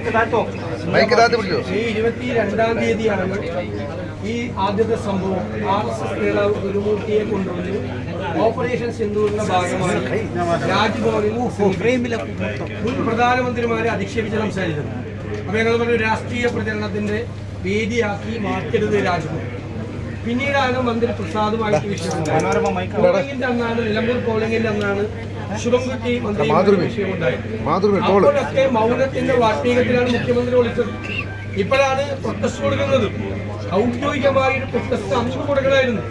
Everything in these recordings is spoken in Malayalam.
22-ാം തീയതിയാണ് ഈ ആദ്യത്തെ സംഭവം. RSS നേതാവ് ഗുരുമൂർത്തിയെ കൊണ്ടുവന്ന് ഓപ്പറേഷൻ സിന്ദൂറിന്റെ ഭാഗമായി രാജ്ഭവനിൽ മുൻ പ്രധാനമന്ത്രിമാരെ അധിക്ഷേപിച്ച് സംസാരിച്ചത്. അപ്പൊ ഞങ്ങൾ പറഞ്ഞു രാഷ്ട്രീയ പ്രചരണത്തിന്റെ വേദിയാക്കി മാറ്റരുത് രാജ്ഭവൻ. പിന്നീടാണ് മന്ത്രി പ്രസാദുമായിട്ട് വിഷയമുണ്ടായത്. അന്നാണ് നിലമ്പൂർ പോളിംഗിന്റെ അന്നാണ് ശുഭംകുട്ടി മന്ത്രി വിഷയമുണ്ടായത്. അപ്പോഴൊക്കെ മൗനത്തിന്റെ വാർത്തീകത്തിലാണ് മുഖ്യമന്ത്രി വിളിച്ചത്. ഇപ്പോഴാണ് പ്രൊട്ടസ്റ്റ് കൊടുക്കുന്നത്. ഔദ്യോഗികമായിട്ട് പ്രൊട്ടസ്റ്റ് അന്ന് കൊടുക്കണമായിരുന്നു.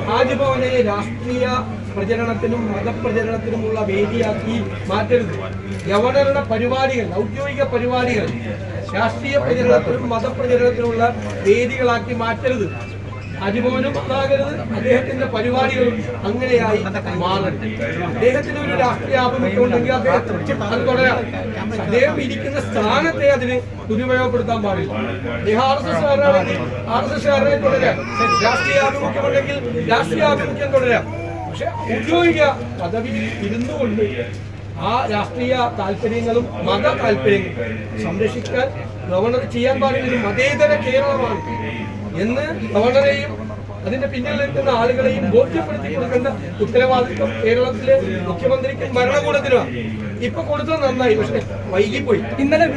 രാജ്ഭവനെ രാഷ്ട്രീയ പ്രചരണത്തിനും മതപ്രചരണത്തിനുമുള്ള വേദിയാക്കി മാറ്റരുത്. ഗവർണറുടെ പരിപാടികൾ, ഔദ്യോഗിക പരിപാടികൾ രാഷ്ട്രീയ പ്രചരണത്തിനും മതപ്രചരണത്തിനുള്ള വേദികളാക്കി മാറ്റരുത്. രാജ്ഭവനും ഉണ്ടാകരുത്, അദ്ദേഹത്തിന്റെ പരിപാടികളും അങ്ങനെയായി മാറരുത്. അദ്ദേഹത്തിന് ഒരു രാഷ്ട്രീയ ആഭിമുഖ്യം ഉണ്ടെങ്കിൽ അദ്ദേഹം അത് തുടരാം. അദ്ദേഹം ഇരിക്കുന്ന സ്ഥാനത്തെ അതിന് ദുരുപയോഗപ്പെടുത്താൻ പാടില്ല. RSSകാരനെ തുടരാം. രാഷ്ട്രീയ ആഭിമുഖ്യമുണ്ടെങ്കിൽ രാഷ്ട്രീയ ആഭിമുഖ്യം തുടരാം. പക്ഷെ ഔദ്യോഗിക പദവിയിൽ ഇരുന്നുകൊണ്ട് ആ രാഷ്ട്രീയ താല്പര്യങ്ങളും മത താല്പര്യങ്ങളും സംരക്ഷിക്കാൻ ഗവർണർ ചെയ്യാൻ പാടില്ല. മതേതര കേരളമാണ് എന്ന് ഗവർണറെയും അതിന്റെ പിന്നിൽ നിൽക്കുന്ന ആളുകളെയും ബോധ്യപ്പെടുത്തി കൊടുക്കേണ്ട ഉത്തരവാദിത്വം കേരളത്തിലെ മുഖ്യമന്ത്രിക്കും ഭരണകൂടത്തിനുമാണ്. ഇപ്പൊ കൊടുത്തത് നന്നായി, പക്ഷെ വൈകിപ്പോയി. ഇന്നലെ